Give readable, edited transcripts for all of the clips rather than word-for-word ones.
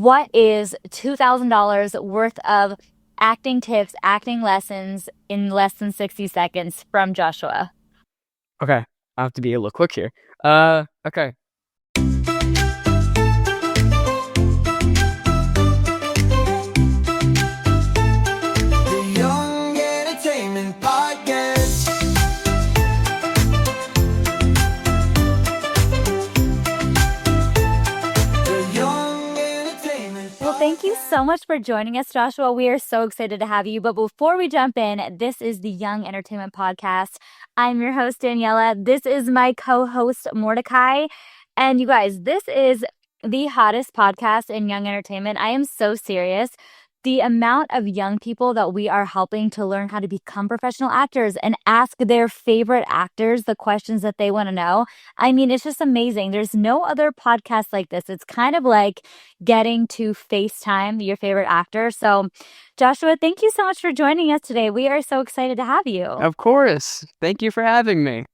what is $2,000 worth of acting tips, acting lessons in less than 60 seconds from Joshua? Okay, I have to be a little quick here. Okay. The Young Entertainment Podcast. The Young Entertainment Well, thank you so much for joining us, Joshua. We are so excited to have you. But before we jump in, this is the Young Entertainment Podcast. I'm your host, Daniella. This is my co-host, Mordechai. And you guys, this is the hottest podcast in young entertainment. I am so serious. The amount of young people that we are helping to learn how to become professional actors and ask their favorite actors the questions that they want to know. I mean, it's just amazing. There's no other podcast like this. It's kind of like getting to FaceTime your favorite actor. So, Joshua, thank you so much for joining us today. We are so excited to have you. Of course. Thank you for having me.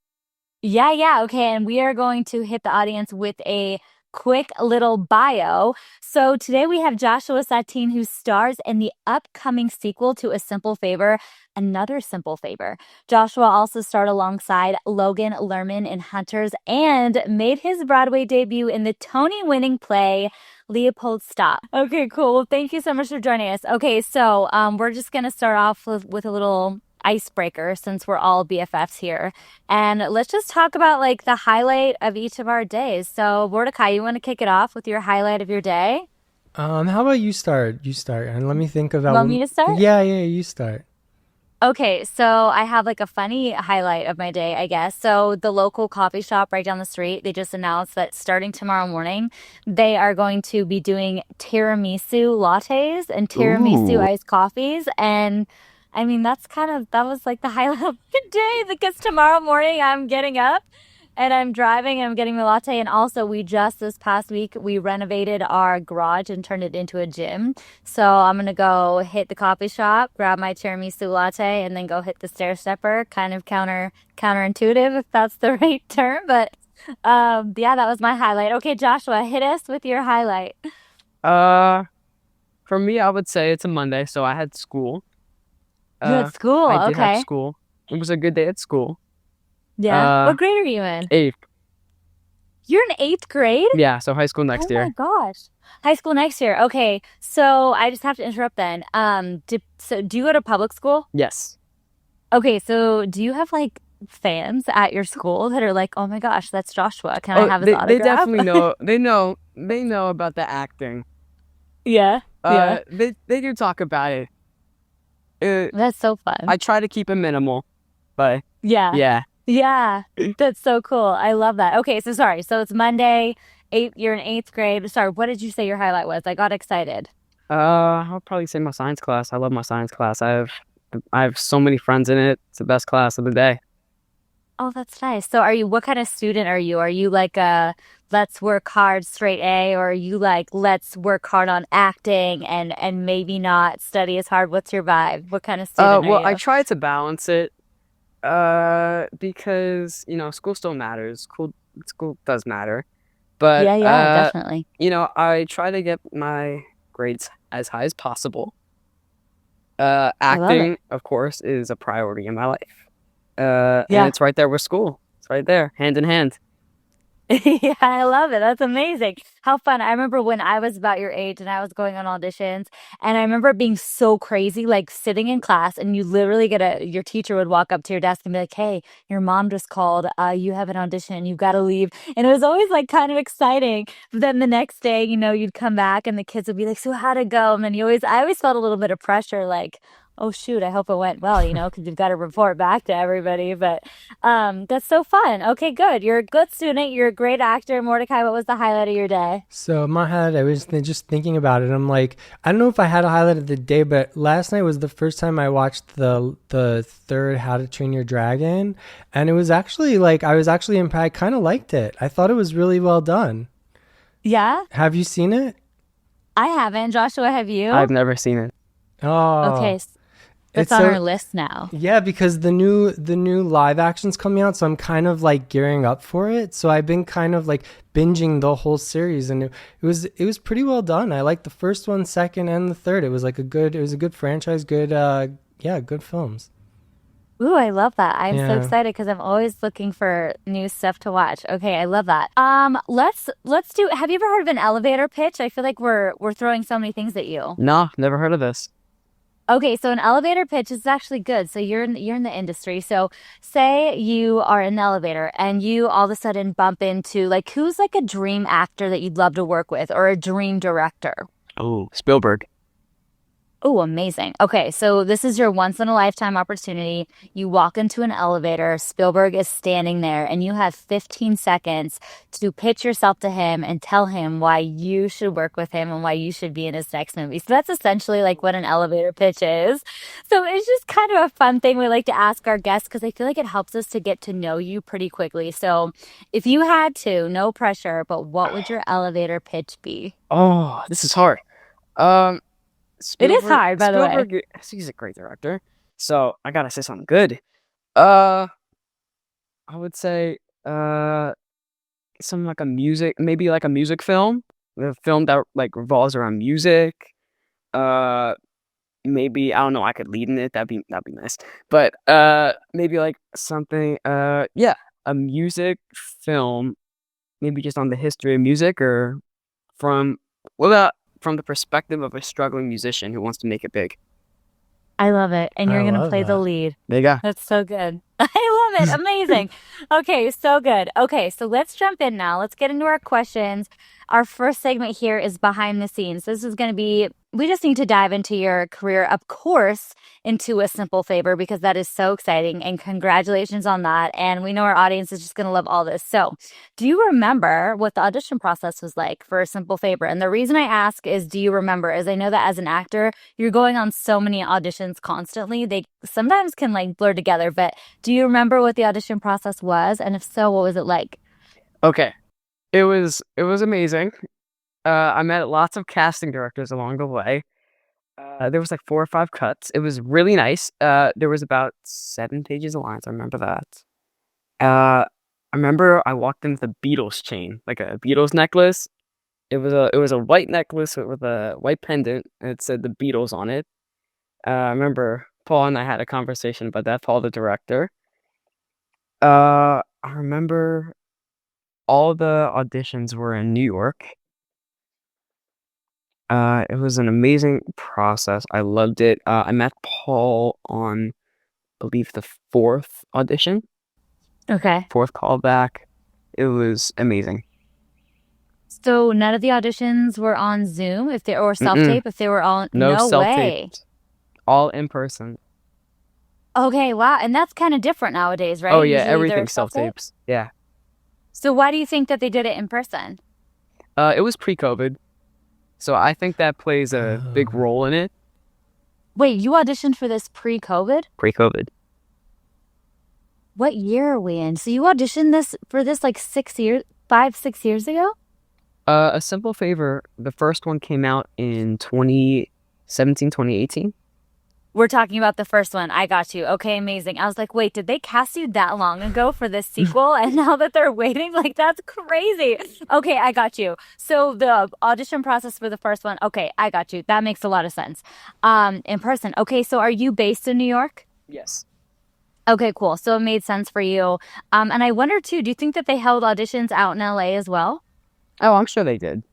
Yeah. Okay. And we are going to hit the audience with a quick little bio. So today we have Joshua Satine, who stars in the upcoming sequel to A Simple Favor, Another Simple Favor. Joshua also starred alongside Logan, Lerman in Hunters and made his Broadway debut in the Tony-winning play Leopold Stop. Okay, cool. Well, thank you so much for joining us. Okay, so we're just going to start off with a little icebreaker since we're all BFFs here. And let's just talk about like the highlight of each of our days. So Mordecai, you want to kick it off with your highlight of your day? How about you start? You start, and let me think about. Want me to start? Yeah, you start. Okay, so I have like a funny highlight of my day, I guess. So the local coffee shop right down the street, they just announced that starting tomorrow morning, they are going to be doing tiramisu lattes and tiramisu Ooh. iced coffees. And I mean, that was like the highlight of the day because tomorrow morning I'm getting up and I'm driving and I'm getting my latte. And also this past week, we renovated our garage and turned it into a gym. So I'm going to go hit the coffee shop, grab my tiramisu latte, and then go hit the stair stepper. Kind of counterintuitive, if that's the right term. But yeah, that was my highlight. Okay, Joshua, hit us with your highlight. For me, I would say it's a Monday, so I had school. You had school, I did have okay. school. It was a good day at school. Yeah. What grade are you in? 8th. You're in 8th grade? Yeah, so high school next Oh year. my gosh. High school next year. Okay. So I just have to interrupt then. Do you go to public school? Yes. Okay, so do you have like fans at your school that are like, oh my gosh, that's Joshua. Can I have his they autograph? definitely know. They know about the acting. Yeah. They do talk about it. That's so fun. I try to keep it minimal, but Yeah. yeah. That's so cool. I love that. Okay, so sorry. So it's Monday, you're in 8th grade. Sorry, what did you say your highlight was? I got excited. I'll probably say my science class. I love my science class. I have so many friends in it. It's the best class of the day. Oh, that's nice. So what kind of student are you? Are you like a let's work hard straight A, or are you like let's work hard on acting and maybe not study as hard? What's your vibe? What kind of student Well, are I you? try to balance it. Because school still matters. School does matter, but Yeah, definitely. I try to get my grades as high as possible. I love it. Acting, of course, is a priority in my life. And Yeah. it's right there with school. It's right there, hand in hand. Yeah, I love it. That's amazing. How fun. I remember when I was about your age and I was going on auditions, and I remember it being so crazy, like sitting in class and you literally your teacher would walk up to your desk and be like, hey, your mom just called. You have an audition. You've got to leave. And it was always like kind of exciting. But then the next day, you'd come back and the kids would be like, so how'd it go? And then I always felt a little bit of pressure, like, oh shoot, I hope it went well, because you've got to report back to everybody. But that's so fun. Okay, good. You're a good student. You're a great actor. Mordecai, what was the highlight of your day? So my highlight, I was just thinking about it. I'm like, I don't know if I had a highlight of the day, but last night was the first time I watched the third How to Train Your Dragon, and it was actually like I was actually impressed. I kind of liked it. I thought it was really well done. Yeah, Have you seen it? I haven't. Joshua, have you? I've never seen it. Oh, Okay. That's It's on so our list now. yeah, because the new live action's coming out, so I'm kind of like gearing up for it. So I've been kind of like binging the whole series, and it was pretty well done. I liked the first one, second, and the third. It was a good franchise, good yeah, good films. Ooh, I love that. I'm so Yeah. excited because I'm always looking for new stuff to watch. Okay, I love that. Let's do. Have you ever heard of an elevator pitch? I feel like we're throwing so many things at you. Nah, never heard of this. Okay, so an elevator pitch is actually good. So you're in the industry. So say you are in an elevator and you all of a sudden bump into like who's like a dream actor that you'd love to work with or a dream director. Oh, Spielberg. Oh, amazing. Okay, so this is your once in a lifetime opportunity. You walk into an elevator, Spielberg is standing there, and you have 15 seconds to pitch yourself to him and tell him why you should work with him and why you should be in his next movie. So that's essentially like what an elevator pitch is. So it's just kind of a fun thing we like to ask our guests because I feel like it helps us to get to know you pretty quickly. So if you had to, no pressure, but what would your elevator pitch be? Oh, this is hard. Um, It is hard, by the way. Spielberg, he's a great director. So I gotta say something good. Uh, I would say something like a music, maybe like a music film, a film that like revolves around music. Uh, maybe I don't know. I could lead in it. That'd be nice. But maybe like something. Yeah, a music film, maybe just on the history of music or from well, from the perspective of a struggling musician who wants to make it big. I love it. And I you're going to love play the that. lead. There you go. That's so good. I love it. Amazing. Okay, so good. Okay, so let's jump in now. Let's get into our questions. Our first segment here is behind the scenes. This is going to be, we just need to dive into your career, of course, into A Simple Favor because that is so exciting. And congratulations on that. And we know our audience is just going to love all this. So, do you remember what the audition process was like for A Simple Favor? And the reason I ask is, do you remember? Is I know that as an actor, you're going on so many auditions constantly. They sometimes can like blur together, but do you remember what the audition process was? And if so, what was it like? Okay. It was amazing. I met lots of casting directors along the way. There was like 4 or 5 cuts. It was really nice. There was about 7 pages of lines. I remember that. I remember I walked in with a Beatles chain, like a Beatles necklace. It was a white necklace with a white pendant, and it said the Beatles on it. I remember Paul and I had a conversation about that. Paul, the director. I remember all the auditions were in New York. It was an amazing process. I loved it. I met Paul on, I believe, the 4th audition, Okay. 4th callback. It was amazing. So none of the auditions were on Zoom if they or self-tape if they were all No no self-tape. way. All in person. Okay, wow. And that's kind of different nowadays, right? Oh yeah, Usually they're everything's self-tape. self-tapes. Yeah. So why do you think that they did it in person? It was pre-COVID, so I think that plays a big role in it. Wait, you auditioned for this pre-COVID? Pre-COVID. What year are we in? So you auditioned this like 6 years, 5, 6 years ago? A Simple Favor, the first one came out in 2017, 2018. We're talking about the first one. I got you. Okay, amazing. I was like, wait, did they cast you that long ago for this sequel? And now that they're waiting, like that's crazy. Okay, I got you. So the audition process for the first one, okay, I got you. That makes a lot of sense. In person. Okay, so are you based in New York? Yes. Okay, cool. So it made sense for you. And I wonder too, do you think that they held auditions out in LA as well? Oh, I'm sure they did.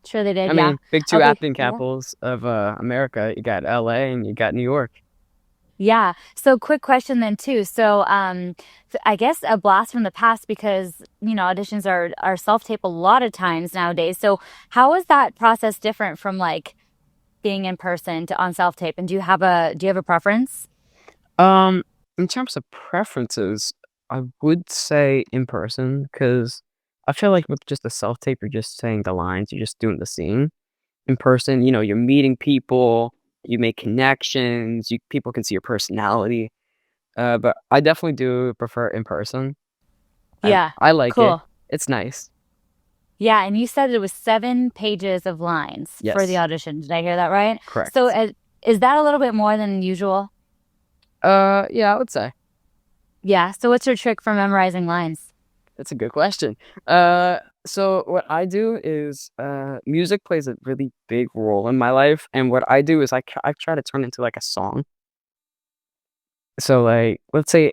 Sure they did, I yeah. mean, big 2 Okay, acting yeah. capitals of America. You got LA and you got New York. Yeah. So quick question then too. So I guess a blast from the past because, auditions are self-tape a lot of times nowadays. So how is that process different from like being in person to on self-tape? And do you have a preference? In terms of preferences, I would say in person because I feel like with just a self-tape, you're just saying the lines, you're just doing the scene. In person, you're meeting people, you make connections, people can see your personality. But I definitely do prefer in person. Yeah. I like it. Cool. It's nice. Yeah, and you said it was 7 pages of lines for the Yes. audition. Did I hear that right? Correct. So is that a little bit more than usual? Yeah, I would say. Yeah. So what's your trick for memorizing lines? That's a good question. So what I do is, music plays a really big role in my life, and what I do is I try to turn it into like a song. So like, let's say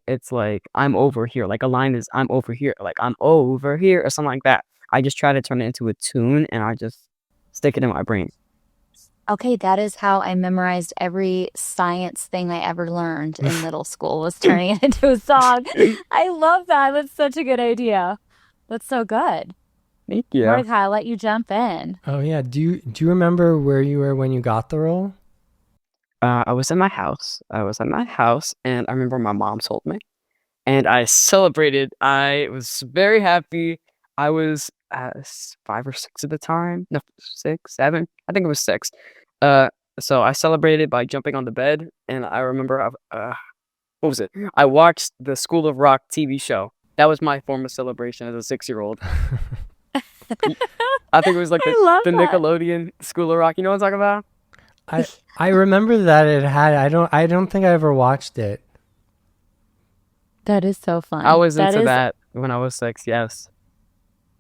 it's like I'm over here, like a line is I'm over here, like I'm over here or something like that. I just try to turn it into a tune, and I just stick it in my brain. Okay, that is how I memorized every science thing I ever learned in middle school was turning it into a song. I love that. That's such a good idea. That's so good. Thank you. Mordecai, I'll let you jump in. Oh yeah. Do you remember where you were when you got the role? I was in my house. I was at my house, and I remember my mom told me, and I celebrated. I was very happy. I was 5 or 6 at the time. No, 6, 7. I think it was 6. Uh, so I celebrated by jumping on the bed, and I remember, what was it? I watched the School of Rock TV show. That was my form of celebration as a 6-year-old. I think it was like I love the that. Nickelodeon School of Rock. You know what I'm talking about? I remember that it had. I don't think I ever watched it. That is so I fun. was That into is, that when I was 6. Yes.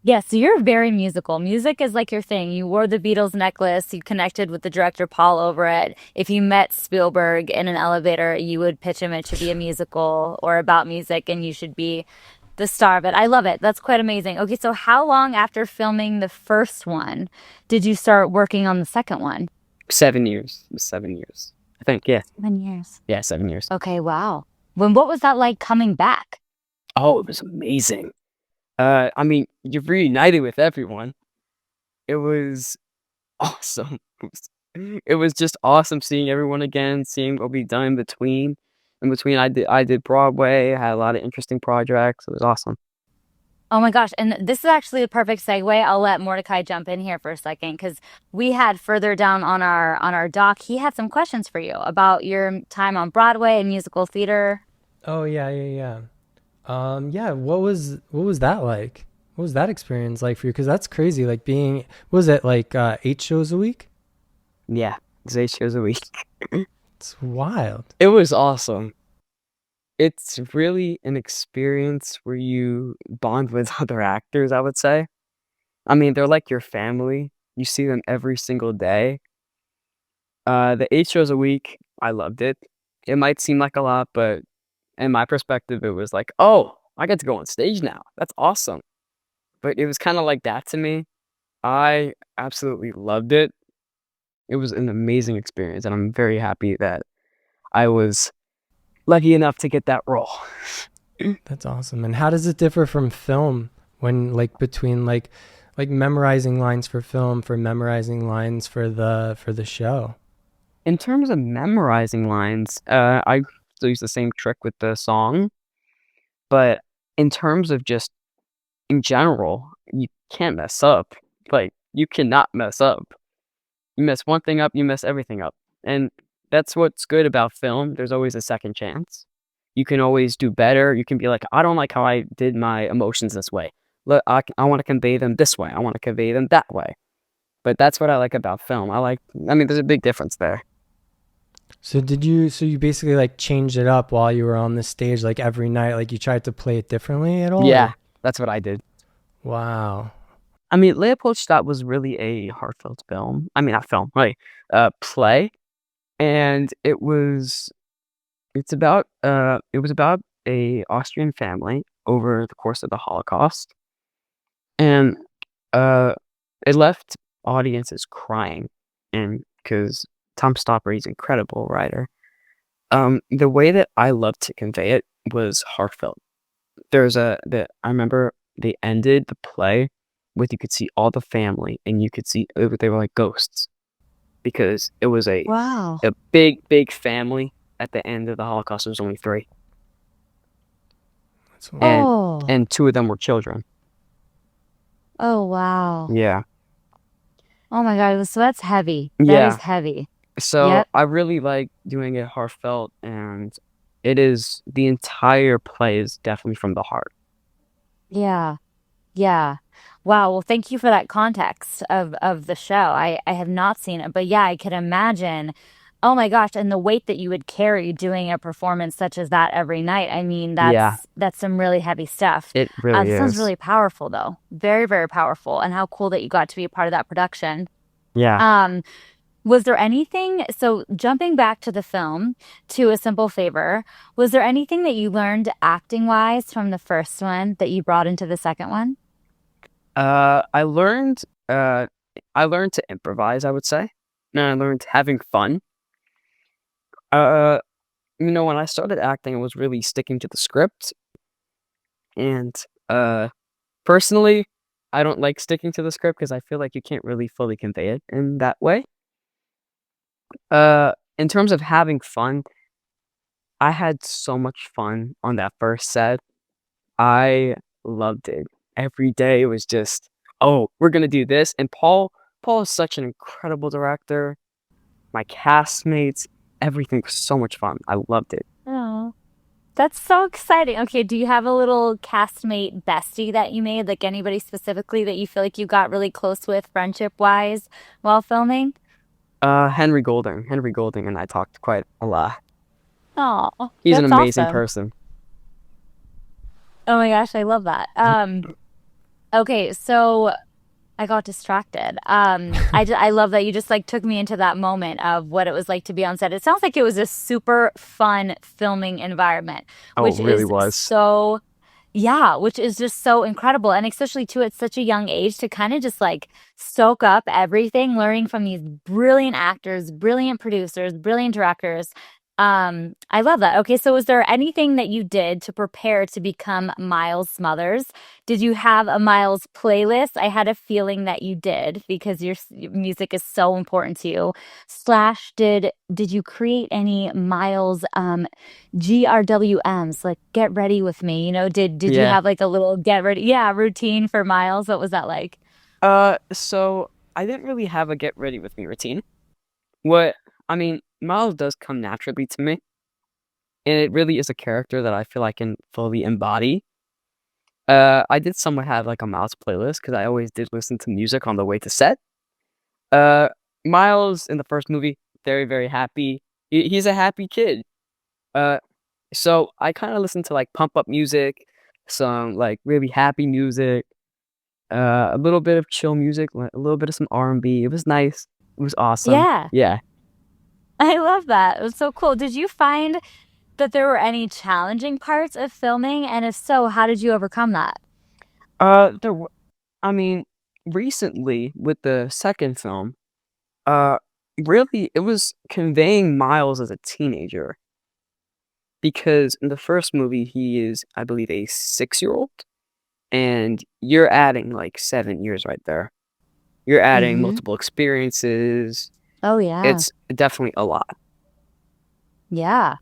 yeah, so you're very musical. Music is like your thing. You wore the Beatles necklace, you connected with the director Paul over it. If you met Spielberg in an elevator, you would pitch him it to be a musical or about music, and you should be the star of it. I love it. That's quite amazing. Okay, so how long after filming the first one did you start working on the second one? 7 years. It was 7 years. I think. Yeah. 7 years. Yeah. 7 years. Okay, wow. What was that like coming back? Oh, it was amazing. I mean, you're reunited with everyone. It was awesome. It was just awesome seeing everyone again, seeing what we done in between. In between, I did Broadway. I had a lot of interesting projects. It was awesome. Oh my gosh. And this is actually a perfect segue. I'll let Mordecai jump in here for a second because we had further down on our doc, he had some questions for you about your time on Broadway and musical theater. Oh yeah, yeah, yeah. Yeah. What was that like? What was that experience like for you? Because that's crazy. Like being, what was it like 8 shows a week? Yeah, it was 8 shows a week. It's wild. It was awesome. It's really an experience where you bond with other actors, I would say. I mean, they're like your family. You see them every single day. The 8 shows a week, I loved it. It might seem like a lot, but in my perspective, it was like, oh, I get to go on stage now. That's awesome. But it was kind of like that to me. I absolutely loved it. It was an amazing experience, and I'm very happy that I was lucky enough to get that role. That's awesome. And how does it differ from film when like between like memorizing lines for film for memorizing lines for the show? In terms of memorizing lines, I still use the same trick with the song, but in terms of just in general, you can't mess up. Like, you cannot mess up. You mess one thing up, you mess everything up. And that's what's good about film. There's always a second chance. You can always do better. You can be like, I don't like how I did my emotions this way. Look, I want to convey them this way. I want to convey them that way. But that's what I like about film. I mean, there's a big difference there. So you basically like changed it up while you were on the stage like every night, like you tried to play it differently at all? Yeah, Or? that's what I did. Wow. I mean, Leopoldstadt was really a heartfelt film. I mean, not film, right? Play, and it was about a Austrian family over the course of the Holocaust, and uh, it left audiences crying, and because Tom Stopper, he's an incredible writer. The way that I loved to convey it was heartfelt. I remember they ended the play with you could see all the family, and you could see they were like ghosts because it was Wow. a big family. At the end of the Holocaust, there was only 3, That's and Oh, and 2 of them were children. oh, wow. Yeah, Oh my God. So that's heavy. That is yeah. heavy. So Yep. I really like doing it heartfelt, and the entire play is definitely from the heart. Yeah. Yeah. Wow. Well, thank you for that context of the show. I have not seen it, but yeah, I could imagine Oh my gosh, and the weight that you would carry doing a performance such as that every night. I mean, Yeah, that's some really heavy stuff. it really That sounds is. really powerful though. Very, very powerful. And how cool that you got to be a part of that production. Yeah. Um, was there anything, so jumping back to the film, to A Simple Favor, was there anything that you learned acting wise from the first one that you brought into the second one? Uh, I learned uh I learned to improvise, I would say. And I learned having fun. Uh, when I started acting, I was really sticking to the script, and uh personally, I don't like sticking to the script because I feel like you can't really fully convey it in that way. In terms of having fun, I had so much fun on that first set. I loved it. Every day it was just, "Oh, we're gonna do this," and Paul is such an incredible director. My castmates, everything was so much fun. I loved it. Oh, that's so exciting. Okay, do you have a little castmate bestie that you made, like anybody specifically that you feel like you got really close with friendship wise while filming? Henry Golding and I talked quite a lot. Oh, He's an that's amazing awesome. person. Oh my gosh, I love that. Okay, so I got distracted. I love that you just like took me into that moment of what it was like to be on set. It sounds like it was a super fun filming environment, Oh, which it really is was. so, yeah, which is just so incredible. And especially too at such a young age to kind of just like soak up everything, learning from these brilliant actors, brilliant producers, brilliant directors. I love that. Okay, so was there anything that you did to prepare to become Miles Smothers? Did you have a Miles playlist? I had a feeling that you did because your music is so important to you. Slash, did you create any Miles GRWMs like get ready with me? Did you Yeah. have like a little get ready routine for Miles? What was that like? So I didn't really have a get ready with me routine. What I mean, Miles does come naturally to me, and it really is a character that I feel I can fully embody. I did somewhat have like a Miles playlist because I always did listen to music on the way to set. Uh, Miles in the first movie, very, very happy. He's a happy kid. Uh, so I kind of listened to like pump up music, some like really happy music, a little bit of chill music, a little bit of some R&B. It was nice. It was awesome. Yeah, Yeah. I love that. It was so cool. Did you find that there were any challenging parts of filming? And if so, how did you overcome that? There. I mean, recently with the second film, uh, really it was conveying Miles as a teenager because in the first movie he is, I believe, a 6-year-old, and you're adding like 7 years right there. You're adding Mm-hmm. multiple experiences. Oh, yeah. It's definitely a lot. Yeah.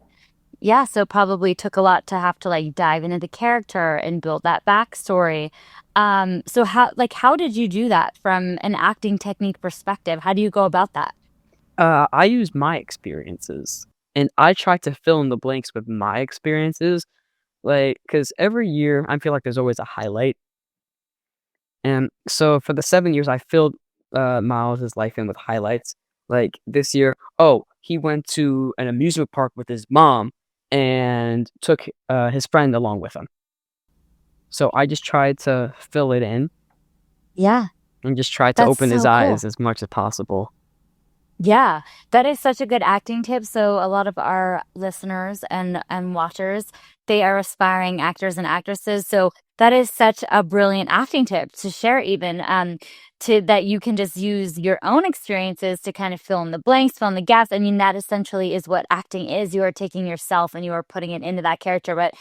Yeah. So probably took a lot to have to like dive into the character and build that backstory. So how did you do that from an acting technique perspective? How do you go about that? I use my experiences, and I try to fill in the blanks with my experiences, like because every year I feel like there's always a highlight. And so for the 7 years, I filled, Miles' life in with highlights. Like this year, oh, he went to an amusement park with his mom and took, his friend along with him. So I just tried to fill it in Yeah. and just tried to That's open his so eyes cool. as much as possible. Yeah, that is such a good acting tip. So a lot of our listeners and watchers, they are aspiring actors and actresses. So that is such a brilliant acting tip to share even to that you can just use your own experiences to kind of fill in the blanks, fill in the gaps. I mean, that essentially is what acting is. You are taking yourself and you are putting it into that character. But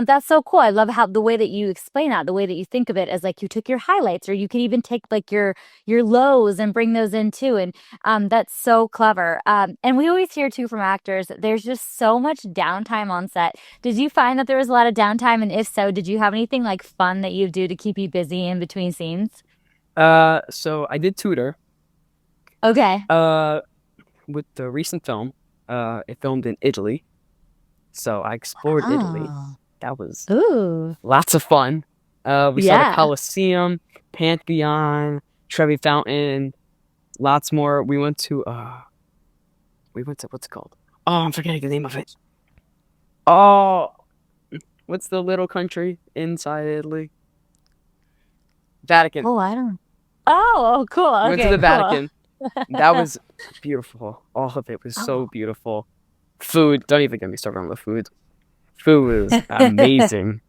that's so cool. I love how the way that you explain that, the way that you think of it as like you took your highlights, or you could even take like your lows and bring those in too. And that's so clever. And we always hear too from actors, there's just so much downtime on set. Did you find that there was a lot of downtime? And if so, did you have anything like fun that you do to keep you busy in between scenes? So I did tutor, Okay. uh, with the recent film. It filmed in Italy, so I explored Italy. Oh. That was Ooh. lots of fun. We saw the Yeah. Colosseum, Pantheon, Trevi Fountain, lots more. We went to We went to what's it called? Oh, I'm forgetting the name of it. Oh, what's the little country inside Italy? Vatican. Oh, I don't. Oh, cool. We went to Okay, the cool. Vatican. That was beautiful. All of it was so Oh. beautiful. Food. Don't even get me started on the food. Food was amazing.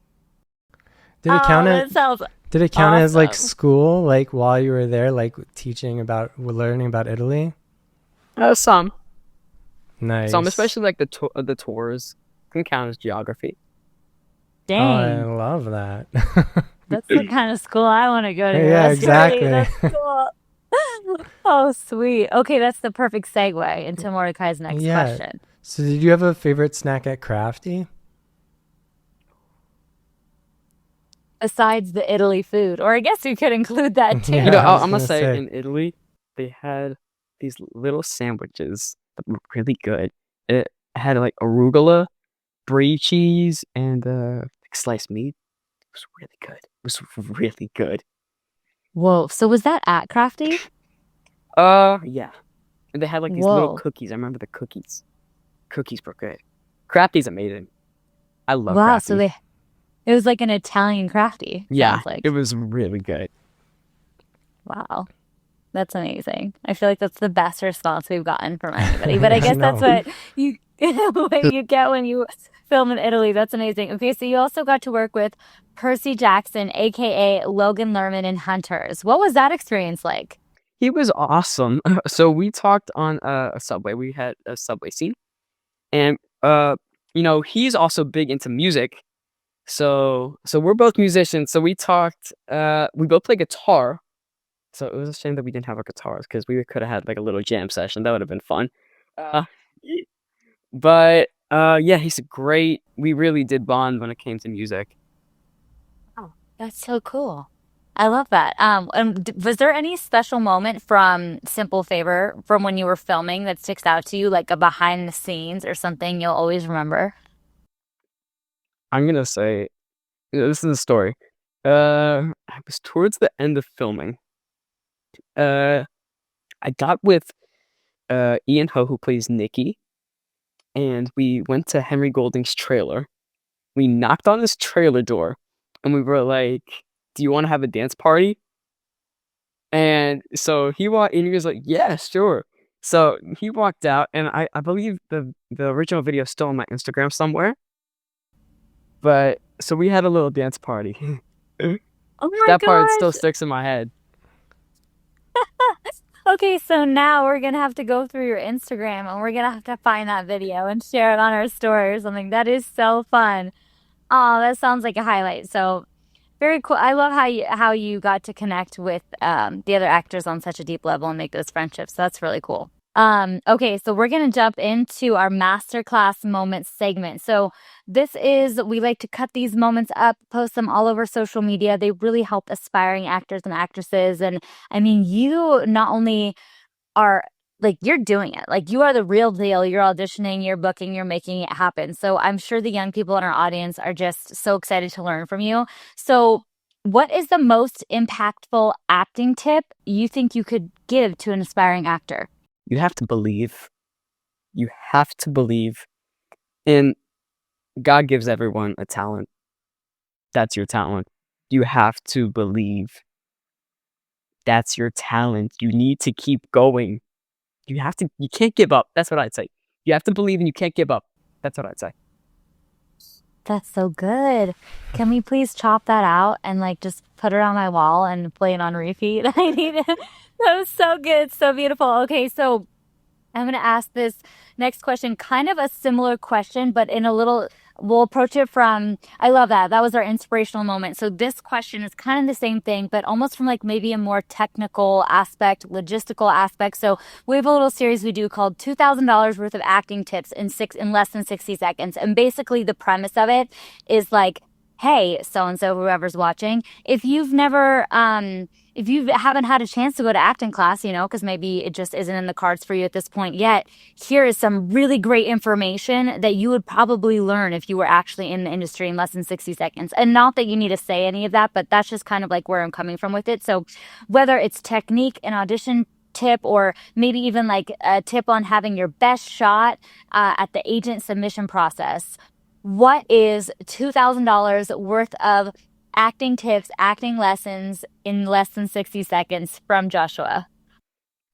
Did it count that as sounds Did it count as like awesome. school, like while you were there, like learning about Italy? Some, Nice. especially like the tours can count as geography. Oh, I Dang, love that. that's the kind of school I want to go to. Yeah, That's great. exactly. That's cool. Oh, sweet. Okay, that's the perfect segue into Mordecai's next Yeah. question. So did you have a favorite snack at Crafty? Besides the Italy food, or I guess we could include that too. Yeah, You know, I was I'm gonna gonna say say. in Italy they had these little sandwiches that were really good. It had like arugula, brie cheese, and like sliced meat. It was really good. It was really good. Whoa, so was that at Crafty? Yeah. And they had like these little Whoa. cookies. I remember the cookies. Cookies were good. Crafty's amazing. I love Wow, so Crafty. it was like an Italian Crafty, Yeah, sounds like. it was really good. Wow. That's amazing. I feel like that's the best response we've gotten from anybody. But I I guess that's know. what you what you get when you film in Italy. That's amazing. Okay, so you also got to work with Percy Jackson, aka Logan Lerman in Hunters. What was that experience like? He was awesome. So we talked on a subway. We had a subway scene, and he's also big into music. So we're both musicians. So we talked. We both play guitar. So it was a shame that we didn't have our guitars because we could have had like a little jam session. That would have been fun. Uh, but yeah, he's great. We really did bond when it came to music. Oh, that's so cool. I love that. And was there any special moment from Simple Favor from when you were filming that sticks out to you, like a behind the scenes or something you'll always remember? I'm gonna say this is a story. I was towards the end of filming. Uh, I got with Ian Ho, who plays Nikki, and we went to Henry Golding's trailer. We knocked on his trailer door, and we were like, "Do you want to have a dance party?" And so he walked in, he was like, "Yeah, sure." So he walked out, and I believe the original video is still on my Instagram somewhere. But so we had a little dance party. Oh my That part still gosh. sticks in my head. Okay, so now we're gonna have to go through your Instagram and we're gonna have to find that video and share it on our story or something. That is so fun. Oh, that sounds like a highlight. So very cool. I love how you got to connect with the other actors on such a deep level and make those friendships. That's really cool. Okay, so we're gonna jump into our masterclass moments segment. So we like to cut these moments up, post them all over social media. They really help aspiring actors and actresses. And I mean, you not only are like you're doing it, like you are the real deal. You're auditioning, you're booking, you're making it happen. So I'm sure the young people in our audience are just so excited to learn from you. So what is the most impactful acting tip you think you could give to an aspiring actor? You have to believe. You have to believe. And God gives everyone a talent. That's your talent. You have to believe. That's your talent. You need to keep going. You can't give up. That's what I'd say. You have to believe and you can't give up. That's what I'd say. That's so good. Can we please chop that out and like just put it on my wall and play it on repeat? I need it. That was so good. So beautiful. Okay, so I'm going to ask this next question, kind of a similar question, but we'll approach it from, I love that. That was our inspirational moment. So this question is kind of the same thing, but almost from like maybe a more technical aspect, logistical aspect. So we have a little series we do called $2,000 worth of acting tips in less than 60 seconds. And basically the premise of it is like, hey, so-and-so, whoever's watching, if you haven't had a chance to go to acting class, because maybe it just isn't in the cards for you at this point yet, here is some really great information that you would probably learn if you were actually in the industry in less than 60 seconds. And not that you need to say any of that, but that's just kind of like where I'm coming from with it. So whether it's technique and audition tip, or maybe even like a tip on having your best shot at the agent submission process, what is $2,000 worth of acting tips, acting lessons in less than 60 seconds from Joshua?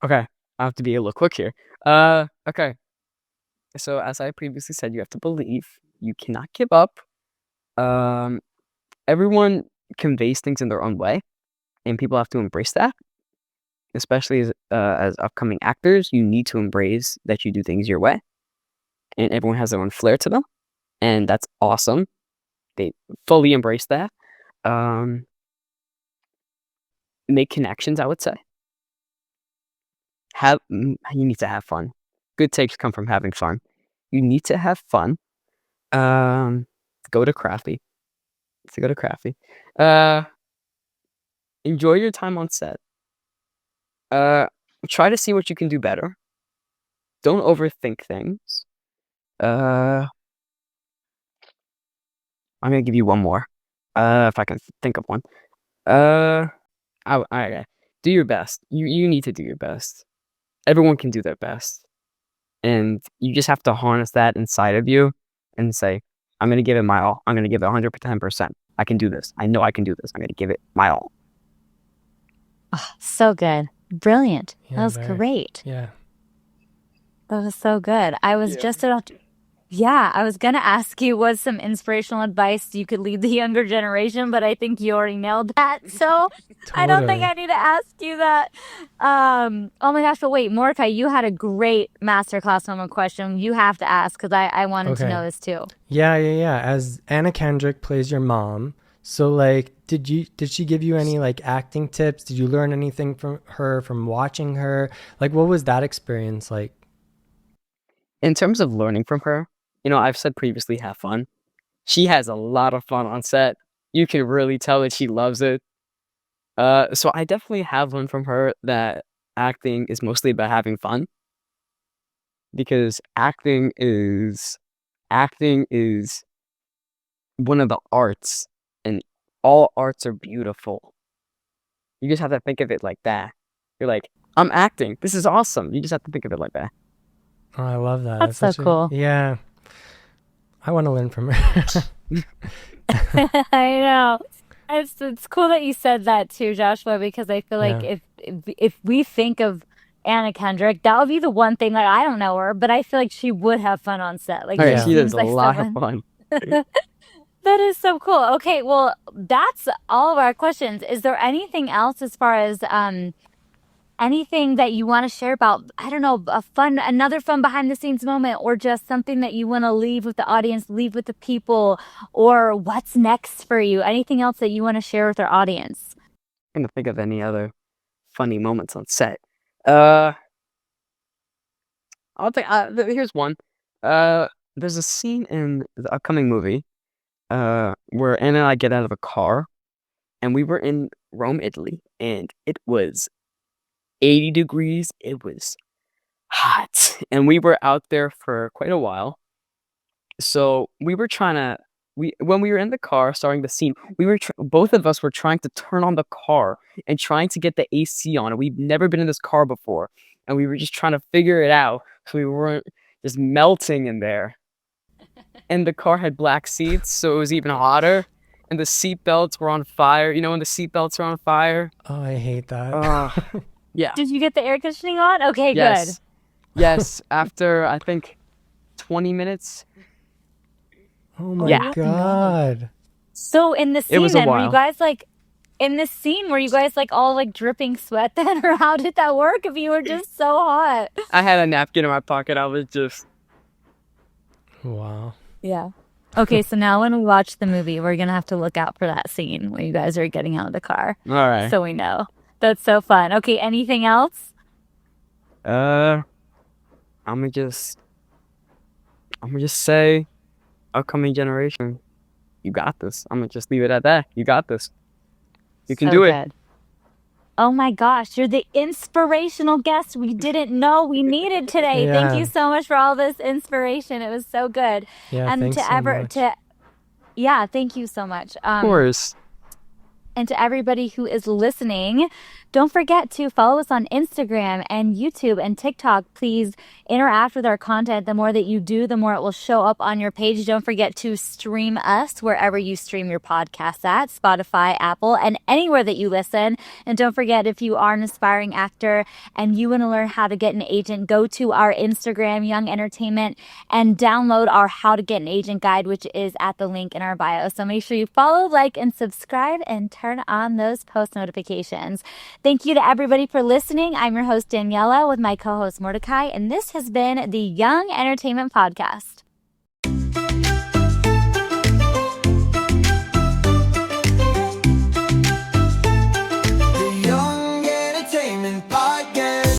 Okay, I have to be a little quick here. Okay. So as I previously said, you have to believe. You cannot give up. Everyone conveys things in their own way, and people have to embrace that. Especially as upcoming actors, you need to embrace that you do things your way, and everyone has their own flair to them, and that's awesome. They fully embrace that. Make connections, I would say. You need to have fun. Good takes come from having fun. You need to have fun. Go to Crafty. To go to Crafty. Enjoy your time on set. Try to see what you can do better. Don't overthink things. I'm gonna give you one more. If I can think of one. I do your best. You need to do your best. Everyone can do their best, and you just have to harness that inside of you and say, "I'm gonna give it my all. I'm gonna give it 110%. I can do this. I know I can do this. I'm gonna give it my all." Oh, so good. Brilliant. Yeah, That was very. great. Yeah. That was so good. I was just about to, yeah, I was going to ask you what's some inspirational advice you could leave the younger generation, but I think you already nailed that. So I don't think Totally. I need to ask you that. Oh my gosh, but wait, Mordechai, you had a great masterclass moment question. You have to ask because I wanted to know Okay. this too. Yeah. As Anna Kendrick plays your mom, so like, did she give you any like acting tips? Did you learn anything from her from watching her? Like, what was that experience like? In terms of learning from her, I've said previously, have fun. She has a lot of fun on set. You can really tell that she loves it. So I definitely have learned from her that acting is mostly about having fun, because acting is one of the arts, and all arts are beautiful. You just have to think of it like that. You're like, I'm acting. This is awesome. You just have to think of it like that. Oh, I love that. That's That's so such a, cool. yeah. I want to learn from her. I know. It's cool that you said that too, Joshua, because I feel like Yeah. if we think of Anna Kendrick, that would be the one thing. Like, I don't know her, but I feel like she would have fun on set. Like, Oh yeah, she Yeah. she does seems a like lot of someone. fun. That is so cool. Okay, well, that's all of our questions. Is there anything else as far as anything that you want to share about, I don't know, another fun behind the scenes moment, or just something that you want to leave with the audience, leave with the people, or what's next for you? Anything else that you want to share with our audience? I'm trying to think of any other funny moments on set. Uh, here's one. There's a scene in the upcoming movie, where Anna and I get out of a car, and we were in Rome, Italy, and it was 80 degrees. It was hot, and we were out there for quite a while. So we were trying to when we were in the car starting the scene, both of us were trying to turn on the car and trying to get the AC on. And we've never been in this car before, and we were just trying to figure it out so we weren't just melting in there. And the car had black seats, so it was even hotter. And the seat belts were on fire. You know when the seat belts are on fire? Oh, I hate that. Yeah. Did you get the air conditioning on? Okay, good. Yes. Yes. After I think 20 minutes. Oh my Yeah. Oh no. God. So in the It scene was a then, were you while. guys like in this scene, were you guys like all like dripping sweat then, or how did that work if you were just so hot? I had a napkin in my pocket. I was just. Wow. Yeah. Okay, so now when we watch the movie, we're gonna have to look out for that scene where you guys are getting out of the car, All right. so we know. That's so fun. Okay, anything else? I'm gonna just say, upcoming generation, you got this. I'm gonna just leave it at that. You got this. You can So do it. good. Oh my gosh, you're the inspirational guest we didn't know we needed today. Thank you Yeah. so much for all this inspiration. It was so good. Yeah. And Thanks to so much. yeah, thank you so much. Of course. And to everybody who is listening, Don't forget to follow us on Instagram and YouTube and TikTok. Please interact with our content. The more that you do, the more it will show up on your page. Don't forget to stream us wherever you stream your podcasts at, Spotify, Apple, and anywhere that you listen. And don't forget, if you are an aspiring actor and you want to learn how to get an agent, go to our Instagram, Young Entertainment, and download our How to Get an Agent guide, which is at the link in our bio. So make sure you follow, like, and subscribe, and turn on those post notifications. Thank you to everybody for listening. I'm your host, Daniella, with my co-host, Mordechai, and this has been the Young Entertainment Podcast.